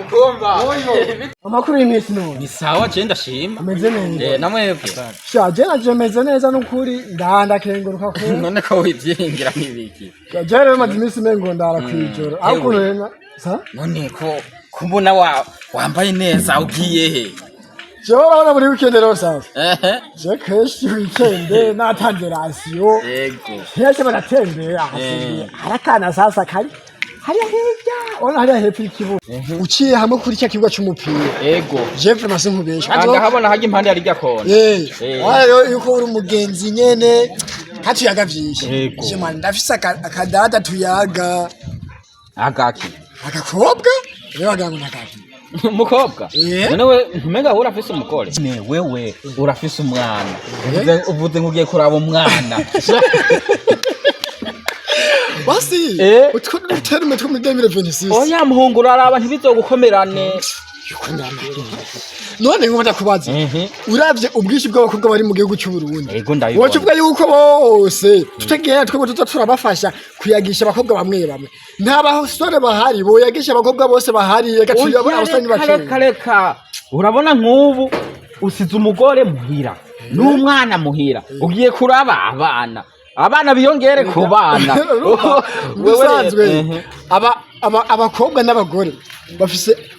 mukomba amakuru y'imisi no ni sawa je ndashima ameze neza namwebwe sha je naje meze neza n'ukuri ndakenguruka ko none ko wivyiringira n'ibiki je rero maze imisi mengo ndara kwijoro ariko rena sa none ko kumbona wambaye neza ugiye he je urabona muri weekend rero sasa je keshi weekend natanze rasiyo yego yese baratembera harakana sasa kari hariya hirya ona hariya hepfo ikibuga uciye hamwe kuri cya kibuga cy'umupira yego je vraiment sinkubesha anga habona haje impande yari ryakona rero yuko uri umugenzi nyene hatuyaga vyinshi je man ndafise akadada tuyaga agaki agakobwa rero agango nakaki umukobwa none we ntumenga urafise umugore ne wewe urafise umwana uvuze ngugiye kuraba umwana basi utwuterme two muri 2026 oya muhungu uraraba ntibizogukomerane none nkunda kubaza uravye ubwishi bw'abakobwa bari mu gihugu cy'u Burundi yego ndabibona wowe uvuga yuko bose tutegeye twebwe turabafasha kuyagisha abakobwa bamwe bamwe nta basore bahari bo yagisha abakobwa bose bahari reka tuyabona abasore bakire reka urabona nk'ubu usize umugore muhira n'umwana muhira ugiye kuraba abana biyongere ku bana wewe abakobwa n'abagore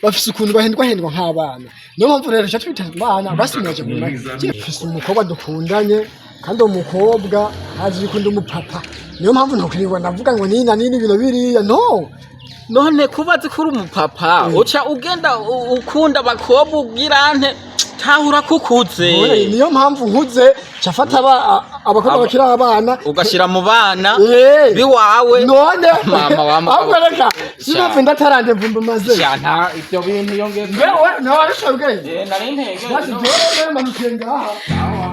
bafise ukuntu bahendwa nk'abana niyo mpamvu rero cyo twita abana basimaje gufise umukobwa dukundanye kandi umukobwa azi ko ndi umupapa niyo mpamvu ntukwirirwa ndavuga ngo nina ibintu biriya none kubazi kuri umupapa uca ugenda ukunda abakobwa ubwirante tahura kukuze niyo mpamvu nkuze cafata abakobwa bakira abana ugashira mu bana biwawe none mama akoreka sinapfe ndatarande mvumba maze cyana ibyo bintu yongeye wewe nawe shabwenge nari ntege basi dore mamukenga aha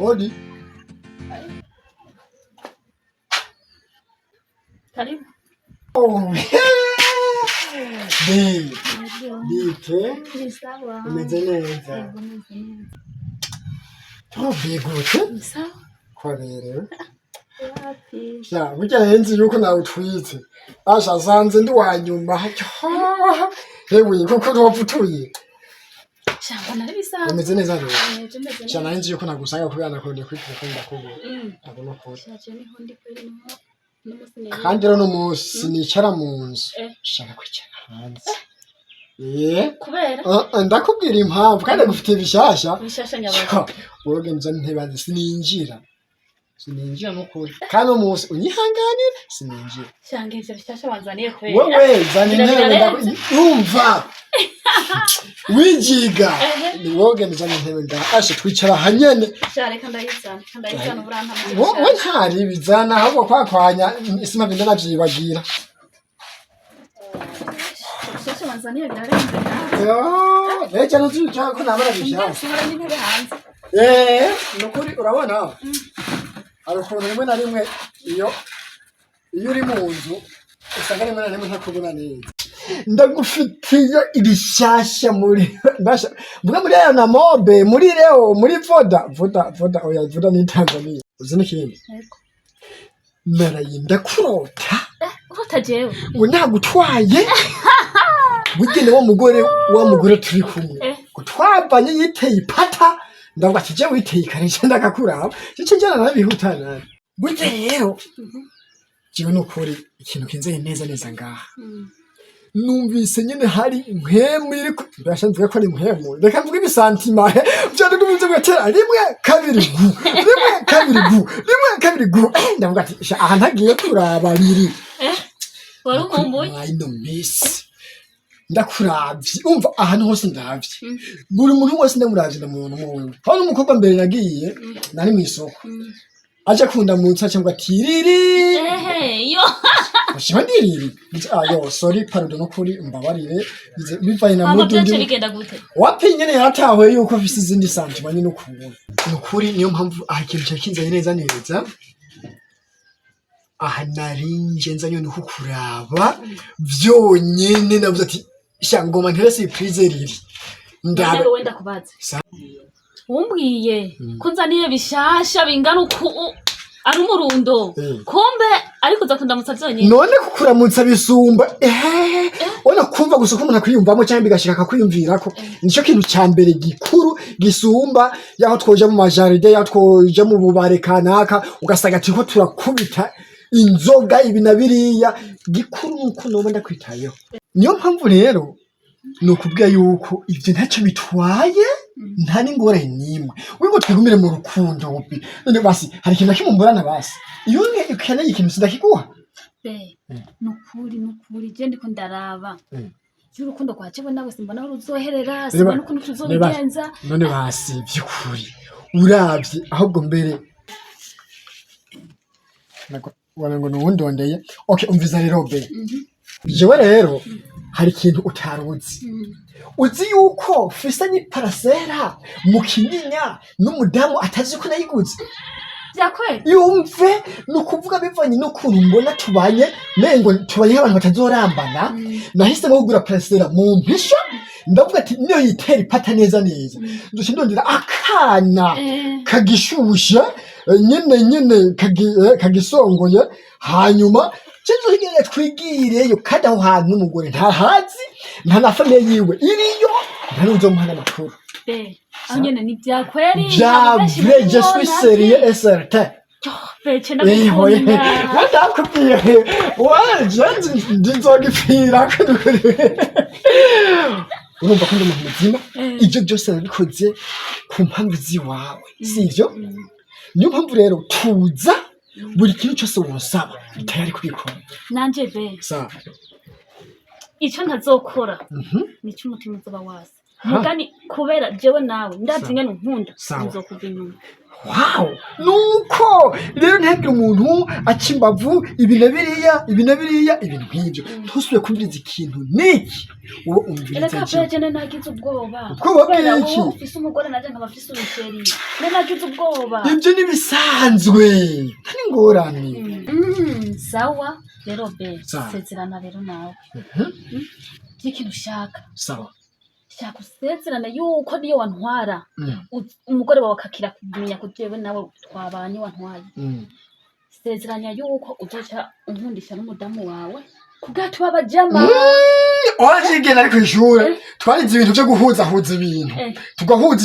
Odi. Karibu. Oh. Dite. Sawa. Umezeneza. Gute? Sawa. Kwa rero. Wapi? Ya, burya henzi yuko nawe utwitse. Asha sanze ndi wanyuma. Hewe kuko twaputuye. Shamba nari bisa. Umeze neza rero. Cyana henzi yuko nagusanga kubera nakonde kwitwa kubo. Abona ko. Cyaje ni hondi kweli no. Kandi rero n'umunsi nicara mu nzu. Shaka kwicara hanze. Kubera? Ndakubwira impamvu kandi gufite bishasha. Bishasha nyabaga. Wogenza ntebaze sininjira n'ukuri. Kandi umunsi unyihanganira sininjira. Shangenze bishasha banzaniye kwera. Wewe zani ntebe ndumva. Wijiga. Ni wogenza ntebe ndashe twicara hanyene. Share kandayizana buranta mu. Wowe ntari bizana ahubwo kwakwanya isima binde navyibagira. Bishasha banzaniye birarenze. Lecha nuzica ko namara bishasha. Sura n'intebe hanze. Nukuri urabona? Ariko rimwe na rimwe iyo uri mu nzu usanga rimwe na rimwe ntakubona neza. Ndagufitiye ibishasha muri basha mvuga muri ayo na mobe muri reo muri voda oya voda ni Tanzania uzini kindi narayinda kurota urota jewe unagutwaye wigene wa mugore turi kumwe gutwabanye yiteye ipata ndavuga ati je witeye karisha ndagakuraba cyo njana nabihutana burya rero jiwe nukuri ikintu kinze neza ngaha numvise nyene hari impemu iri ndashanzwe ko ari impemu reka mvuge ibisantima byo ndumve gwetera rimwe kabiri gu ndavuga ati aha ntagiye kuraba biri wari ukumbuye no miss ndakuravye umva ahantu hose ndavye buri muntu wese ndamuravye ndamuntu mwewe hano umukobwa mbere nagiye nari mu isoko aje kunda mutsa cyangwa tiriri yo Ushima ndiriri ayo sorry pardon ukuri mbabarire bivaye na mudu ndi bigenda gute wapi nyene yaratawe yuko afise izindi santima nyine ukubona nukuri niyo mpamvu aha ikintu cya kinzanye neza neza aha narinje nzanye no kukuraba byonyene navuze ati shangoma ntera surprise riri ndabe wenda kubaza umbwiye kunzaniye bishasha bingana uku ari umurundo kumbe ariko uzakundamutsa byonyine none kukuramutsa bisumba ona kumva gusa ko umuntu akwiyumvamo cyangwa bigashika kwiyumvirako nico kintu cya mbere gikuru gisumba yaho twoje mu majaride yaho twoje mu bubare kanaka ugasaga ati ko turakubita inzoga ibinabiriya gikuru nuko noba ndakwitayeho niyo mpamvu rero nukubwiye yuko ivyo ntacyo bitwaye nta n'ingorane nimwe wigo twigumire mu rukundo ubi none basi hari ikintu kimumburana basi iyo ukeneye ikintu sidakiguha nukuri je ndiko ndaraba y'urukundo kwaje bo nawe simbona uruzoherera simbona ukuntu tuzobigenza none basi byukuri uravye ahubwo mbere ngo nuwundondeye okay umviza rero be jewe rero hari ikintu utaruzi uzi yuko fisanye parasera mu Kinyinya n'umudamu atazi ko nayiguze byakwe yumve nukuvuga bivanye no kurumbona tubanye mengo tubanye abantu batazorambana nahise ngugura parasera mu mpisha ndavuga ati niyo yitera ipata neza ndushye ndondera akana kagishusha nyene kagisongoye hanyuma cyo higere twigireyo kada aho hantu n'umugore ntahazi nta na famille yiwe iriyo ntanuzo muhana makuru anyene ni byakweri vrai je suis sérieux et certain ndakubwiye waje ndizogipfira urumva ko ndi umuntu muzima ibyo byose nabikoze ku mpamvu ziwawe sivyo niyo mpamvu rero tuza buri kintu cyose wosaba bitayari kubikora nanje be sawa icyo ntazokora nicyo umutima uzoba wase mugani kubera jewe nawe ndazi ngene nkunda nzokuva inyuma wow nuko rero ntihagire umuntu akimbavu ibinabiriya ibintu nk'ibyo ntusubiye kumviriza ikintu niki wowe umviriza reka pejene nagize ubwoba kubera iki ufise umugore naje nkabafise uruseri nagize ubwoba ibyo nibisanzwe ntari ngorane sawa rero be sezerana rero nawe ikintu ushaka sawa usezerana yuko niyo wantwara umugore wawe akakira kumenya ko jewe nawe twabanye wantwaye sezeranya yuko uzoca unkundisha n'umudamu wawe kubwatu babajama wajigena ari kwishura twarize ibintu byo guhuza ibintu tugahuza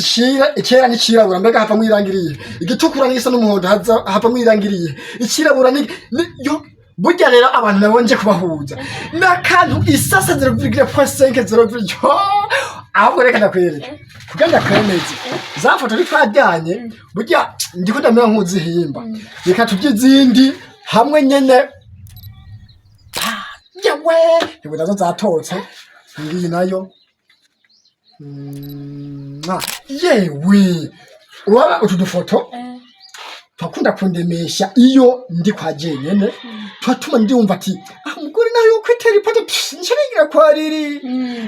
ikera n'ikirabura mbega hapa mwirangiriye igitukura n'isa n'umuhondo hapa mwirangiriye ikirabura ni yo burya rero abantu nabonje kubahuza nakantu isasa 0.5 ahubwo reka ndakwereka kugenda kwemeze za foto twajyanye burya ndiko ndamera nk'uzihimba reka tubyizindi hamwe nyene yawe ibu nazo zatotse ngiyi nayo yewe uraba utu dufoto twakunda kundemesha iyo ndi kwa jenyene twatuma ndumva ati umugore nayo kwitera ipata nshirigira kwa riri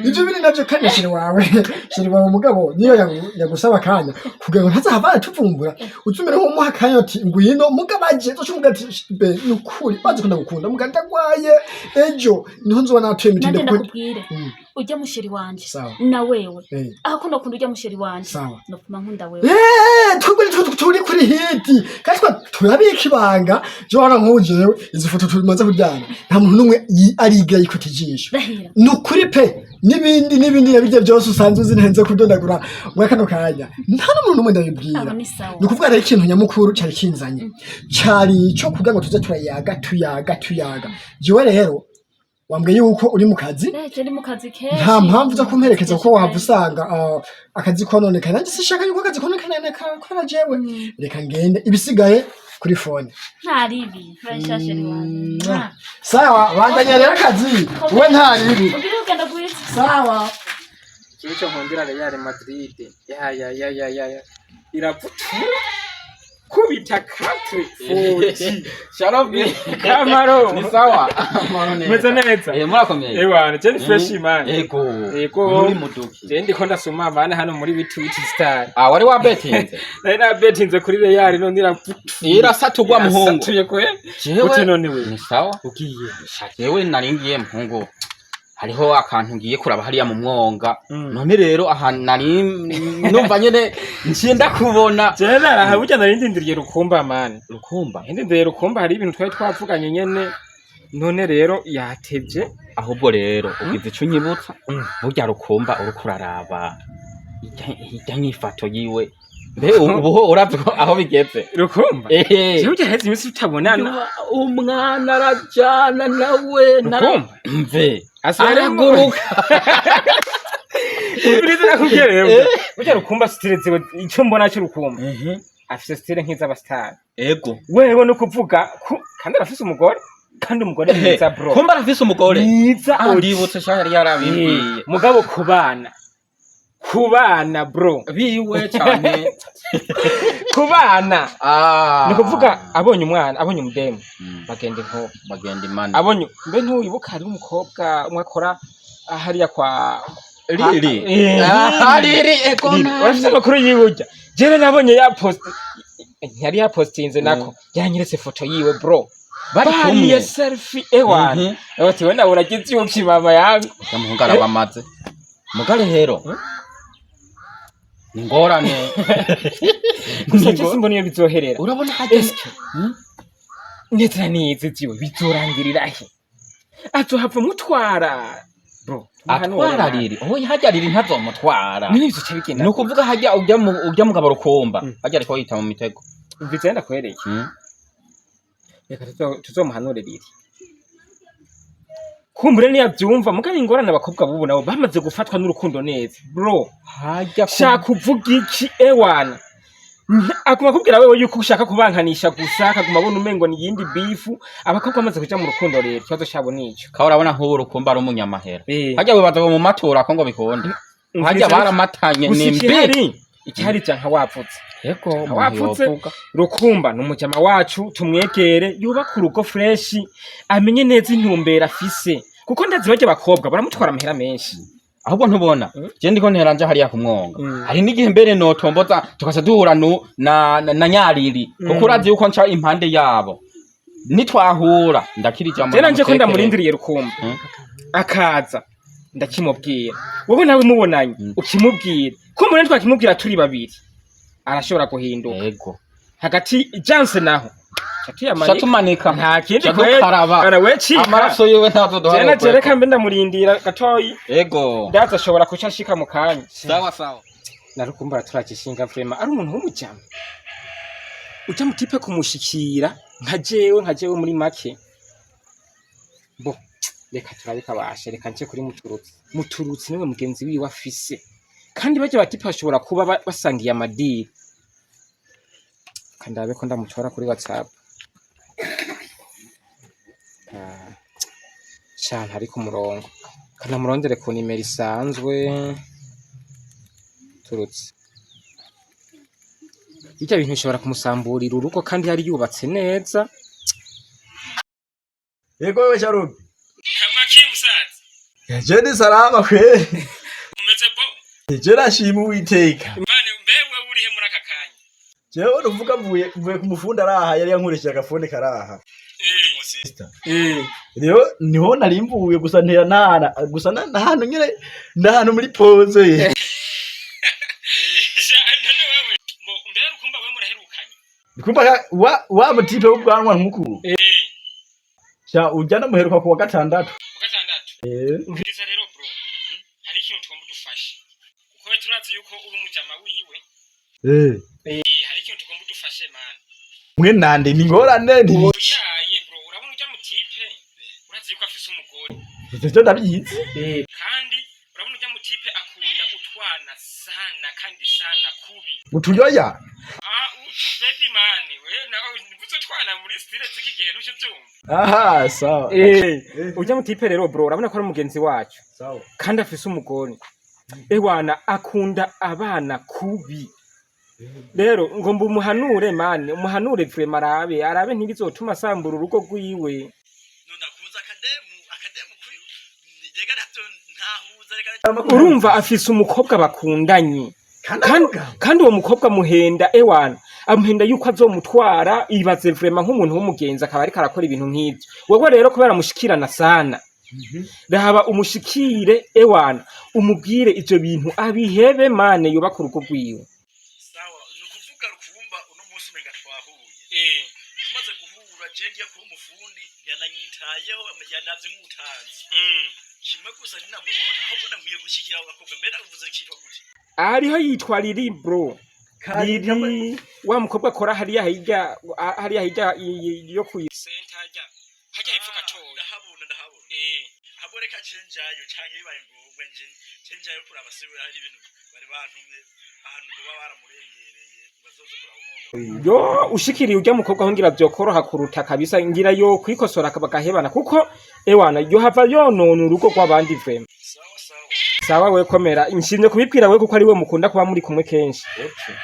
ibyo biri navyo kandi shiri wawe umugabo niyo yagusaba kanya kugira ngo ntazahava tuvumbura utumere nko muha kanya ati ngwino mugabaje zoshumuga ati be nukuri bazi ko ndagukunda muganda gwaye ejo niho nzobona atuye mitinde ko ujya mushiri wanje na wewe aho kuno kundu ujya mushiri wanje no kuma nkunda wewe turi kuri hiti kandi turabika ibanga jora nkujewe izi foto tumaze kuryana nta muntu numwe ariga yikutijisha nukuri pe nibindi nabijye byose usanze uzinenze kudondagura muri kano kanya nta n'umuntu numwe ndabibwira nukuvuga rero ikintu nyamukuru cyari kinzanye cyari cyo kugira ngo tuze tuyaga jewe rero wambwiye yuko uri mu kazi nta mpamvu zo kumperekeza ko wava usanga akazi kononeka nanjye sishaka yuko akazi kononeka kora jewe reka ngende ibisigaye kuri phone ntaribi urashashe riwanjye sawa bandanya rero akazi we ntaribi sawa cyo nkundira Real Madrid ya iraputura kubita katri fuji Sharobi kamaro ni sawa meze neza murakomeye ewana je ni fresh man yego muri muduki je ndiko ndasoma abana hano muri biti star wari wa betinze nari na betinze kuri Real none irasatugwa muhungu satuye ko jewe none we ni sawa ugiye jewe naringiye muhungu hariho akantu ngiye kuraba hariya mu mwonga none rero aha nari numva nyene nshinda kubona je naraha burya narindindiriye rukumba man rukumba ndindiriye rukumba hari ibintu twari twavuganye nyene none rero yatevye ahubwo rero ugize ico nyibutsa burya rukumba uri kuraraba ijya nyifato yiwe mbe ubuho uravye aho bigeze rukumba je burya heze imisi tutabonana umwana arajana nawe rukumba mve araguruka Ibirize nakubwiye burya rukumba style ziwe icyo mbona cyo rukumba afise style nk'iz'abastar ego wewe no kuvuga kandi arafise umugore kandi umugore mwiza bro kumba arafise umugore mwiza ndibutse cyari yarabimbiye mugabo kubana bro biwe cyane kubana ni kuvuga abonye umwana abonye umudemu bagenda imana abonye mbe ntuyibuka hari umukobwa umwe akora hariya kwa Riri ego urafise amakuru yiburya jewe nabonye yari yapostinze nako yaranyeretse foto yiwe bro bari kumwe selfie ewana ati we nawe uragize yuki mama yangu umuhungu arabamaze mugare hero ngorane gusa cyo simbona iyo bizoherera urabona hageze ndetse nize jiwe bizorangirira he atohava mutwara bro atwara riri hajya riri ntazomutwara n'ibyo cyo bigenda no kuvuga hajya ujya mugabo rukumba hajya ariko yita mu mitego bizenda kwereye reka tuzomuhanure riri kumbure niya byumva mugari ingorane abakobwa bubu nabo bamaze gufatwa n'urukundo neza bro hajya shaka uvuga iki ewana akuma kubwira wewe yuko ushaka kubankanisha gusa akaguma abona umengo ni yindi bifu abakobwa bamaze kuja mu rukundo rero cyazo cyabo nico ka urabona nk'ubu rukumba ari umunyamahera hajya wibaza mu matora ko ngo bikonde hajya baramatanye nimbi icyari cyanka wapfutse yego wapfutse rukumba n'umujama wacu tumwegere yubaka urugo fresh amenye neza intumbera afise kuko ndazi bajye bakobwa baramutwara amahera menshi ahubwo ntubona je ndiko nteranje hariya ku mwonga hari n'igihe mbere notomboza tukaza duhura na nyariri kuko urazi yuko nca impande yabo nitwahura ndakirija mu je nanje ko ndamurindiriye rukumba akaza ndakimubwira wowe nawe mubonanye ukimubwira ko muri twakimubwira turi babiri arashobora guhinduka yego hagati Janse naho shatumanika nta kindi kwekaraba amaraso yiwe ntazo dohara jena jereka mbe ndamurindira gatoyi yego ndaza ashobora kuca shika mu kanya sawa narukumba turakishinga vrema ari umuntu w'umujama uja mutipe kumushikira nka jewe muri make bo reka turabika bashe reka nce kuri muturutsi niwe mugenzi wiwe afise kandi baje batipe bashobora kuba basangiye amadiri kandabe ko ndamutora kuri WhatsApp cyane ari ku murongo kana murondere ku nimero isanzwe turutse ijya bintu bishobora kumusamburira urugo kandi yari yubatse neza yego wewe Sharubi amaki musaza yajeni salama kweli umeze bo jera shimu witeka mbane mbewe urihe muri aka kanya jewe uruvuga mvuye ku mufundi araha yari yankurishije agafone karaha sister rero niho narimvuye gusa ntera ntara gusa nahantu nyine ndahantu muri pose ye Kumba wa mutipe w'ubwanwa nk'ukuru sha ujyana muheruka ku wa gatandatu umviriza rero bro hari ikintu tugomba dufashe kuko turazi yuko uri umujama wiwe hari ikintu tugomba dufashe man mwe nande ni ngorane ni yaye bro urabona ujya mutipe urazi yuko afise umugore ivyo ndabizi kandi urabona ujya mutipe akunda utwana sana kandi sana kubi utuyoya baby man we nawe nvuze twana muri style ziki gihe rushe byumva aha sawa ujya mutipe rero bro urabona ko ari umugenzi wacu sawa kandi afise umugore ewana akunda abana kubi rero ngo mbumuhanure mane umuhanure vrema arabe ntibizotuma asambura urugo rwiwe ndakuza akademu kuri yega navyo ntahuza reka urumva afise umukobwa bakundanye kandi uwo mukobwa muhenda ewana amuhenda yuko azomutwara ibaze vrema nk'umuntu w'umugenzi akaba ariko arakora ibintu nk'ibyo wewe rero kubera mushikirana sana raba umushikire ewana umubwire ivyo bintu abihebe mane yubaka urugo rwiwe sawa nukuvuga rukumba uno munsi menga twahuye tumaze guhura je ngiye kuba umufundi yananyitayeho yanavye nk'utazi kimwe gusa ninamubona ahubwo namwiye gushikira abakobwa mbere uvuze kitwa gute ariho yitwa Lili bro Lili wa mukobwa akora hariya hirya yo ku center hajya hepfo gatoya ndahabona haboreka cenjayo canke bibaye ngombwa nje cenjayo kuri abasibe hari ibintu bari bantumye ahantu ngo baramurengereye bazoze kuraba umungo yo ushikiriye ujya mukobwa hongira byokoroha kuruta kabisa ngira yo kwikosora akabagahebana kuko ewana yo hava yonona urugo rw'abandi vrema sawa we komera inshimye kubibwira we kuko ari we mukunda kuba muri kumwe kenshi okay.